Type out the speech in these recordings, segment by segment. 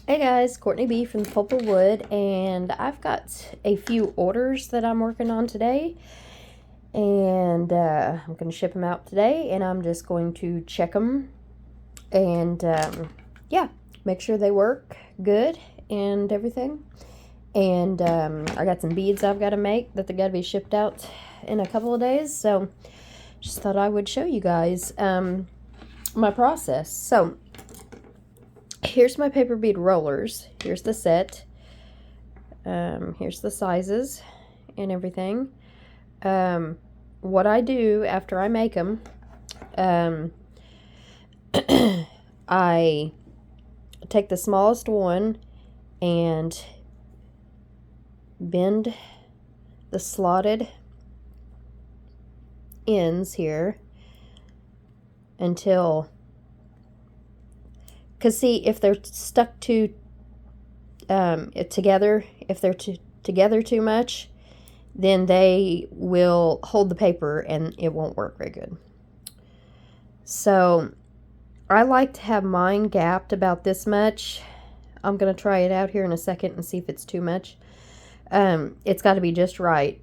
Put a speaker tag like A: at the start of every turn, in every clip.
A: Hey guys, Courtney B from the Pulp Wood, and I've got a few orders that I'm working on today, and I'm going to ship them out today, and I'm just going to check them, and yeah, make sure they work good and everything. And I got some beads I've got to make that they got to be shipped out in a couple of days, so just thought I would show you guys my process. So here's my paper bead rollers. Here's the set. Here's the sizes and everything. What I do after I make them, I take the smallest one and bend the slotted ends here until, because see, if they're stuck to together, if they're together too much, then they will hold the paper and it won't work very good. So I like to have mine gapped about this much. I'm going to try it out here in a second and see if it's too much. It's got to be just right,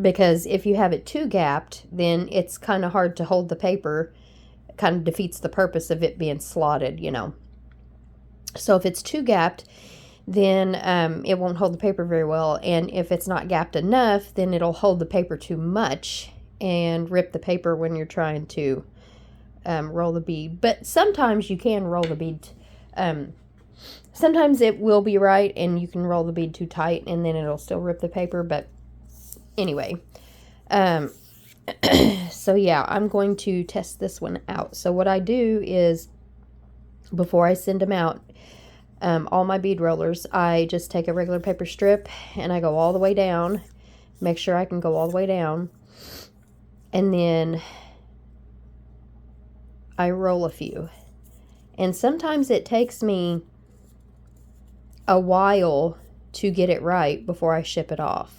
A: because if you have it too gapped, then it's kind of hard to hold the paper. It kind of defeats the purpose of it being slotted, you know. So if it's too gapped, then it won't hold the paper very well. And if it's not gapped enough, then it'll hold the paper too much and rip the paper when you're trying to roll the bead. But sometimes you can roll the bead. Sometimes it will be right and you can roll the bead too tight and then it'll still rip the paper. But anyway, so yeah, I'm going to test this one out. So what I do is, before I send them out, all my bead rollers, I just take a regular paper strip and I go all the way down, make sure I can go all the way down, and then I roll a few. And sometimes it takes me a while to get it right before I ship it off.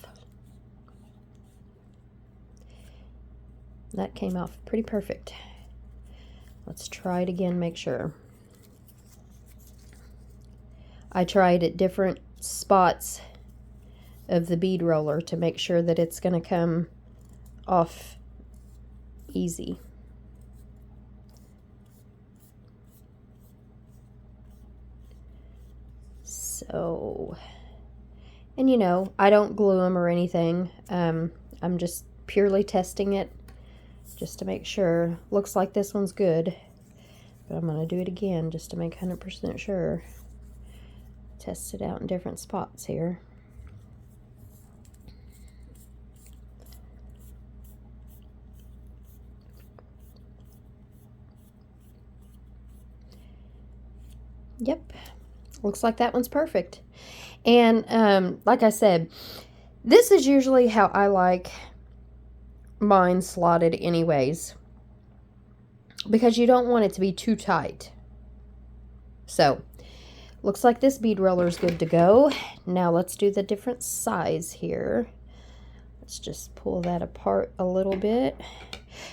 A: That came off pretty perfect. Let's try it again, make sure. I tried at different spots of the bead roller to make sure that it's going to come off easy. So, and you know, I don't glue them or anything. I'm just purely testing it just to make sure. Looks like this one's good, but I'm going to do it again just to make 100% sure. Test it out in different spots here. Yep, looks like that one's perfect. And like I said, this is usually how I like mine slotted anyways, because you don't want it to be too tight. So looks like this bead roller is good to go. Now let's do the different size here. Let's just pull that apart a little bit.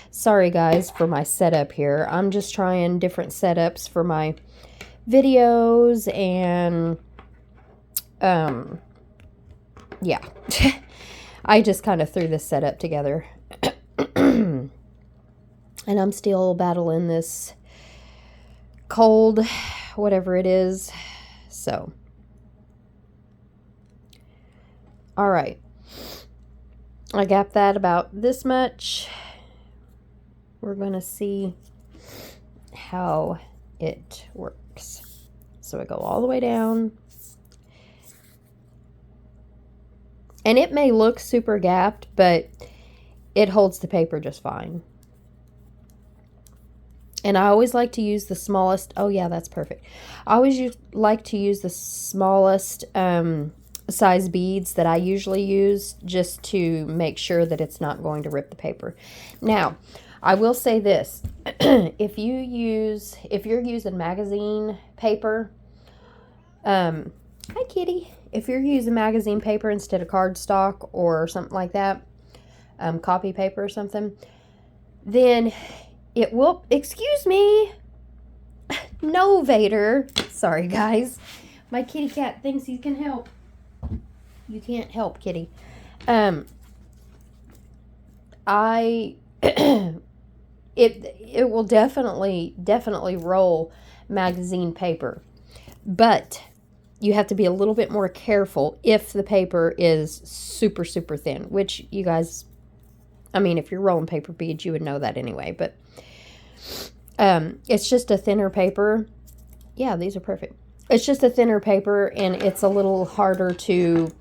A: Sorry guys for my setup here. I'm just trying different setups for my videos, and yeah. I just kind of threw this setup together. And I'm still battling this cold, whatever it is. So, all right, I got that about this much. We're going to see how it works. So I go all the way down, and it may look super gapped, but it holds the paper just fine. And I always like to use the smallest. Oh yeah, that's perfect. I always like to use the smallest size beads that I usually use, just to make sure that it's not going to rip the paper. Now, I will say this: if you're using magazine paper, hi kitty. If you're using magazine paper instead of cardstock or something like that, copy paper or something, then it will, excuse me, no, Vader, Sorry, guys. My kitty cat thinks he can help. You can't help, kitty. It will definitely roll magazine paper, but you have to be a little bit more careful if the paper is super thin, which you guys, I mean, if you're rolling paper beads, you would know that anyway, but it's just a thinner paper. Yeah, these are perfect. It's just a thinner paper, and it's a little harder to,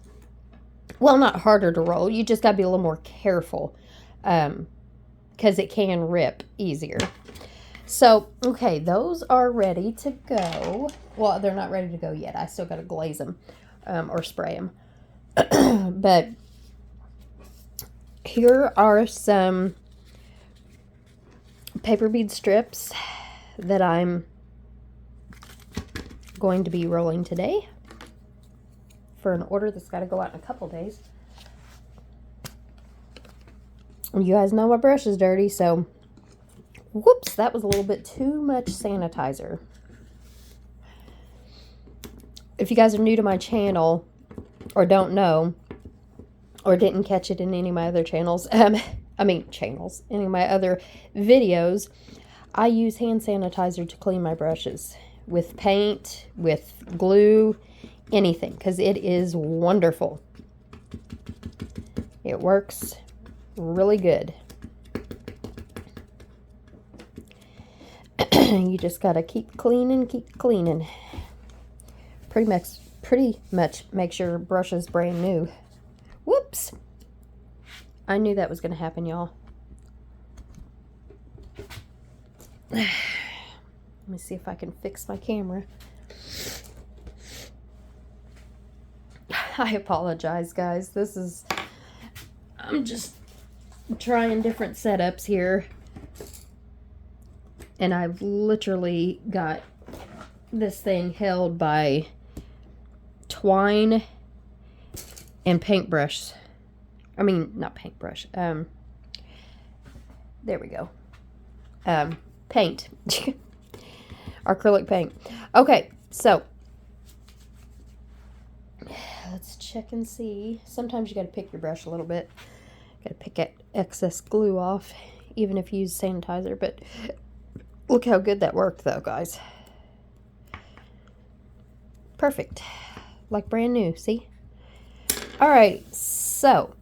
A: well, not harder to roll. You just got to be a little more careful, because it can rip easier. So, okay, those are ready to go. Well, they're not ready to go yet. I still got to glaze them, or spray them. But here are some paper bead strips that I'm going to be rolling today for an order that's got to go out in a couple days. You guys know my brush is dirty, so whoops, that was a little bit too much sanitizer. If you guys are new to my channel or don't know or didn't catch it in any of my other channels, any of my other videos, I use hand sanitizer to clean my brushes with paint, with glue, anything, because it is wonderful. It works really good. You just gotta keep cleaning. Pretty much make sure your brush is brand new. Whoops! I knew that was gonna happen, y'all. Let me see if I can fix my camera. I apologize, guys. I'm just trying different setups here. And I've literally got this thing held by twine and paintbrush. I mean, not paintbrush. There we go. Paint. Acrylic paint. Okay, so let's check and see. Sometimes you got to pick your brush a little bit. Got to pick excess glue off, even if you use sanitizer. But look how good that worked, though, guys. Perfect. Like brand new, see? All right, so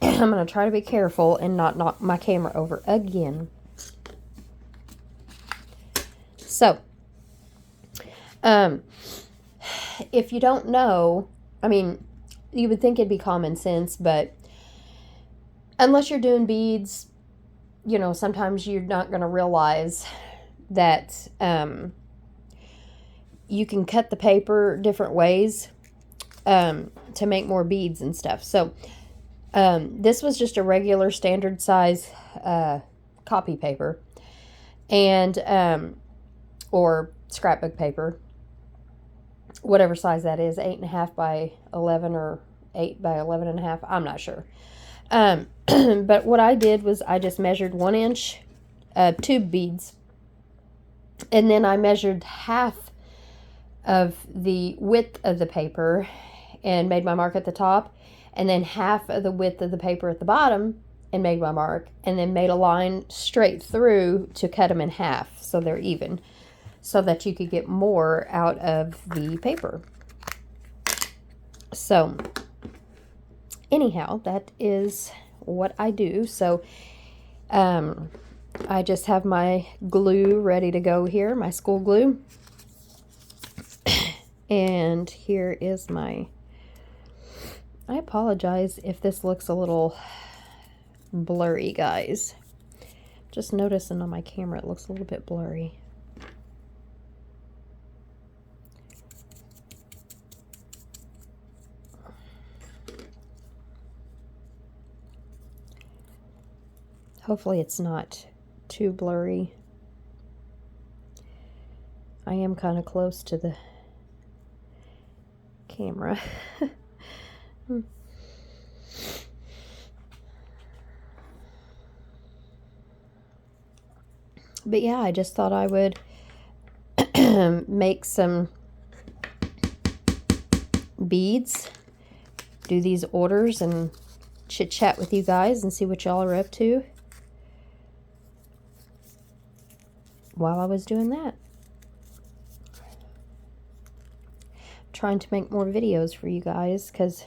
A: I'm going to try to be careful and not knock my camera over again. So, if you don't know, I mean, you would think it'd be common sense, but unless you're doing beads, you know, sometimes you're not going to realize that you can cut the paper different ways to make more beads and stuff. So this was just a regular standard size copy paper and or scrapbook paper, whatever size that is, 8.5 by 11 or 8 by 11.5. I'm not sure. But what I did was I just measured 1 inch tube beads, and then I measured half of the width of the paper and made my mark at the top, and then half of the width of the paper at the bottom and made my mark, and then made a line straight through to cut them in half so they're even, so that you could get more out of the paper. So anyhow, that is what I do. So I just have my glue ready to go here, my school glue. And here is my, I apologize if this looks a little blurry, guys. Just noticing on my camera it looks a little bit blurry. Hopefully it's not too blurry. I am kind of close to the camera. But yeah, I just thought I would make some beads, do these orders, and chit chat with you guys and see what y'all are up to while I was doing that. Trying to make more videos for you guys, because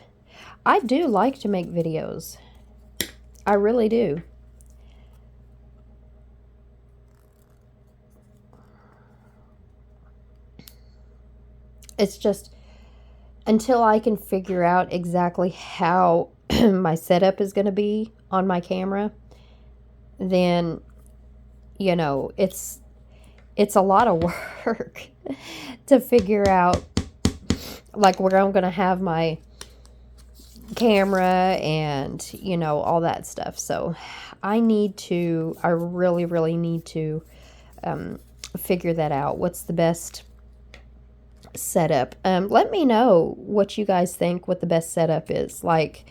A: I do like to make videos. I really do. It's just until I can figure out exactly how my setup is going to be on my camera, then, you know, it's a lot of work to figure out, like, where I'm going to have my camera and, you know, all that stuff. So I really, really need to figure that out. What's the best setup? Let me know what you guys think, what the best setup is. Like,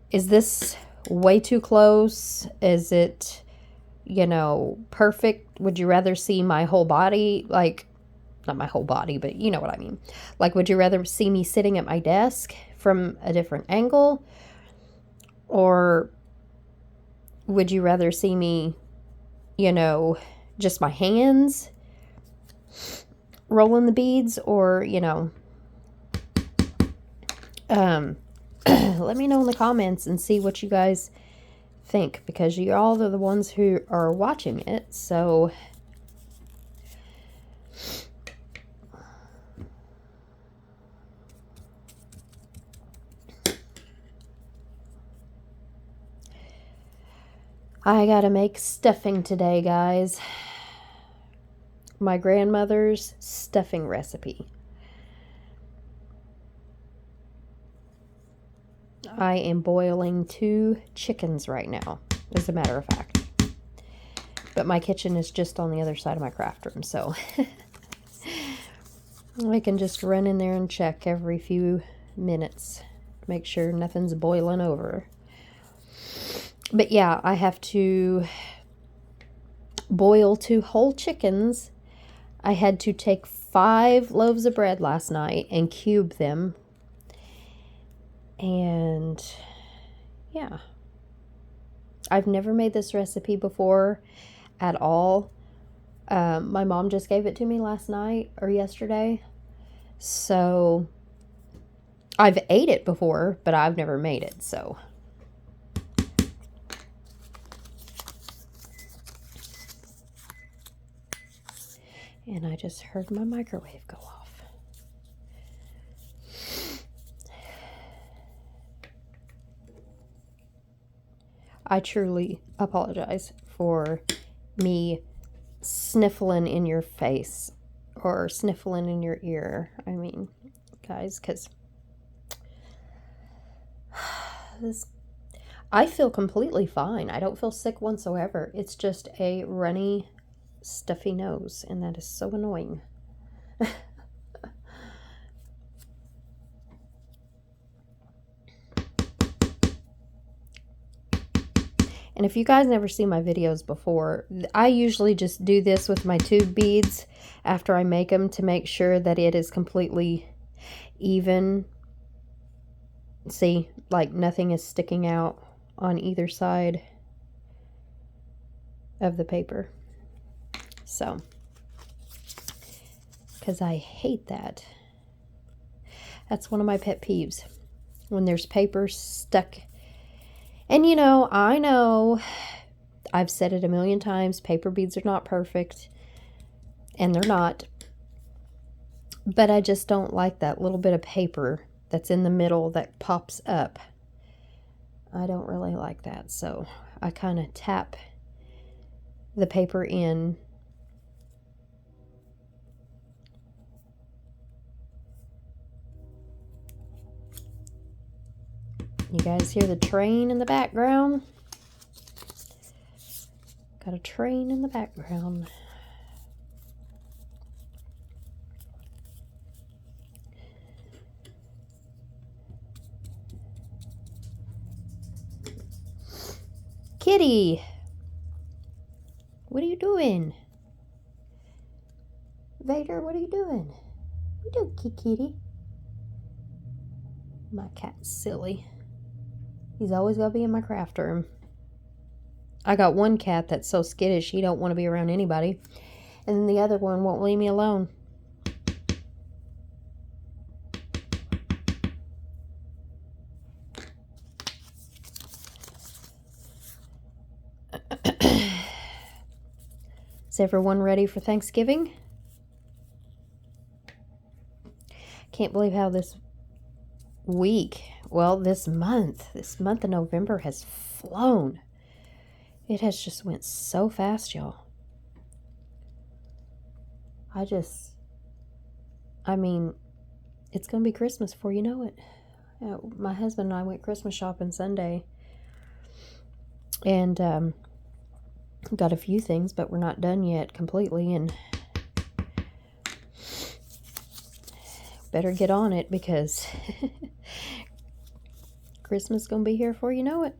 A: is this way too close? Is it, you know, perfect? Would you rather see my whole body? Like, not my whole body, but you know what I mean. Like, would you rather see me sitting at my desk from a different angle? Or would you rather see me, you know, just my hands rolling the beads? Or, you know, let me know in the comments and see what you guys think, because you all are the ones who are watching it. So I gotta make stuffing today, guys. My grandmother's stuffing recipe. I am boiling 2 chickens right now, as a matter of fact. But my kitchen is just on the other side of my craft room, so I can just run in there and check every few minutes, make sure nothing's boiling over. But yeah, I have to boil 2 whole chickens. I had to take 5 loaves of bread last night and cube them. And yeah, I've never made this recipe before at all. My mom just gave it to me last night or yesterday. So I've ate it before, but I've never made it, so. And I just heard my microwave go off. I truly apologize for me sniffling in your face or sniffling in your ear. I mean, guys, because I feel completely fine. I don't feel sick whatsoever. It's just a runny, stuffy nose, and that is so annoying. And if you guys never see my videos before, I usually just do this with my tube beads after I make them to make sure that it is completely even. See, like nothing is sticking out on either side of the paper. So, because I hate that. That's one of my pet peeves, when there's paper stuck. And you know, I know I've said it a million times, paper beads are not perfect, and they're not. But I just don't like that little bit of paper that's in the middle that pops up. I don't really like that, so I kind of tap the paper in. You guys hear the train in the background? Got a train in the background. Kitty! What are you doing? Vader, what are you doing? What are you doing, kitty? My cat's silly. He's always got to be in my craft room. I got one cat that's so skittish he don't want to be around anybody. And then the other one won't leave me alone. Is everyone ready for Thanksgiving? Can't believe how this month of November has flown. It has just went so fast, y'all. I mean, it's going to be Christmas before you know it. My husband and I went Christmas shopping Sunday. And got a few things, but we're not done yet completely. And better get on it because Christmas is going to be here before you know it.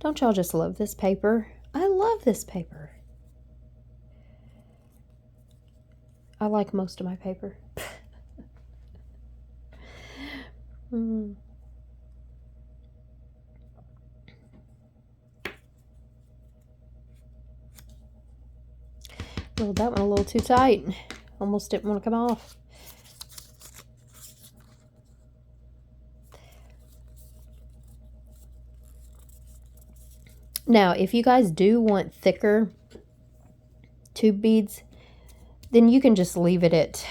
A: Don't y'all just love this paper? I love this paper. I like most of my paper. Well, that one a little too tight. Almost didn't want to come off. Now, if you guys do want thicker tube beads, then you can just leave it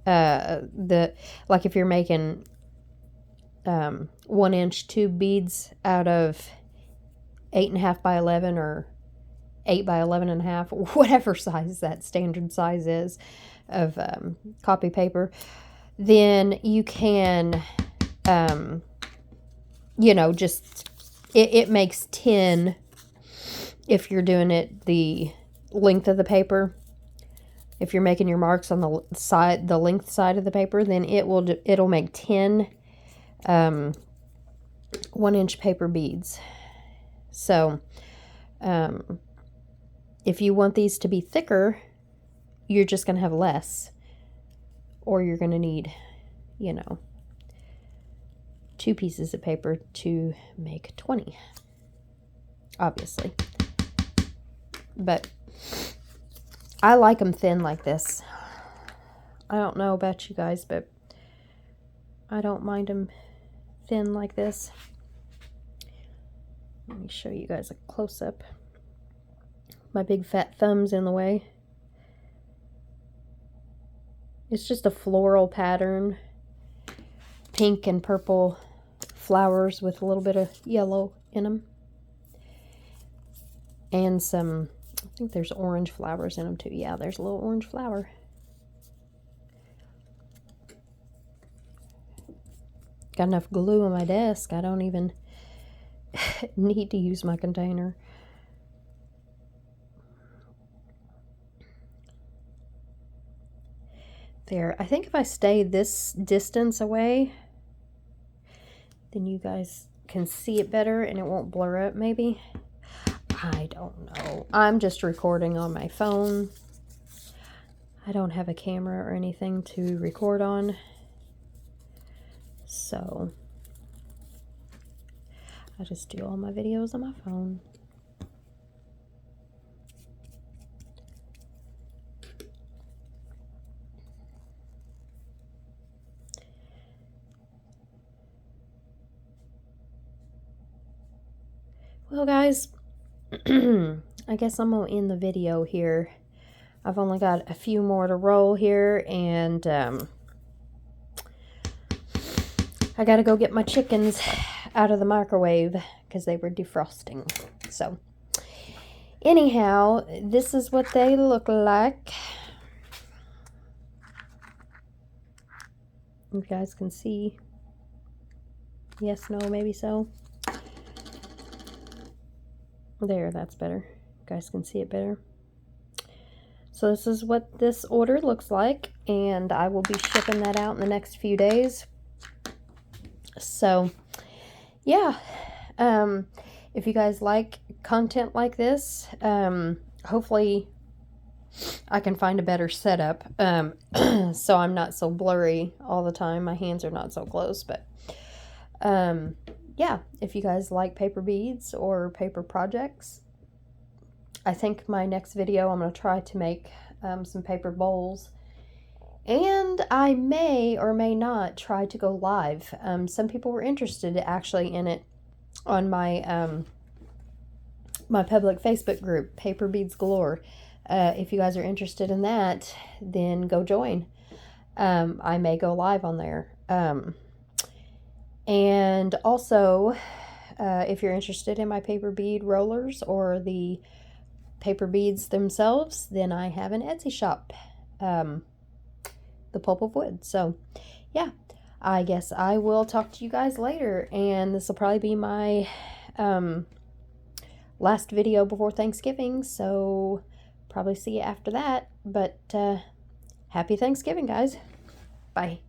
A: at like if you're making 1-inch tube beads out of 8.5 by 11 or 8 by 11.5, whatever size that standard size is of copy paper, then you can, just, it makes 10 if you're doing it the length of the paper. If you're making your marks on the side, the length side of the paper, then it'll make 10 1-inch paper beads. So, if you want these to be thicker, you're just going to have less. Or you're going to need, 2 pieces of paper to make 20. Obviously. But I like them thin like this. I don't know about you guys, but I don't mind them thin like this. Let me show you guys a close-up. My big fat thumb's in the way. It's just a floral pattern. Pink and purple flowers with a little bit of yellow in them. And some, I think there's orange flowers in them too. Yeah, there's a little orange flower. Got enough glue on my desk. I don't even need to use my container. There. I think if I stay this distance away, then you guys can see it better and it won't blur up maybe. I don't know. I'm just recording on my phone. I don't have a camera or anything to record on. So I just do all my videos on my phone. Well, guys, I guess I'm going to end the video here. I've only got a few more to roll here, and I got to go get my chickens out of the microwave because they were defrosting. So, anyhow, this is what they look like. You guys can see. Yes, no, maybe so. There, that's better. You guys can see it better. So this is what this order looks like, and I will be shipping that out in the next few days. So, yeah. If you guys like content like this, hopefully I can find a better setup, so I'm not so blurry all the time. My hands are not so close, but yeah, if you guys like paper beads or paper projects, I think my next video I'm going to try to make some paper bowls, and I may or may not try to go live. Some people were interested actually in it on my my public Facebook group, Paper Beads Galore. If you guys are interested in that, then go join. I may go live on there. And also, if you're interested in my paper bead rollers or the paper beads themselves, then I have an Etsy shop, the Pulp of Wood. So, yeah, I guess I will talk to you guys later, and this will probably be my last video before Thanksgiving, so probably see you after that. But happy Thanksgiving, guys. Bye.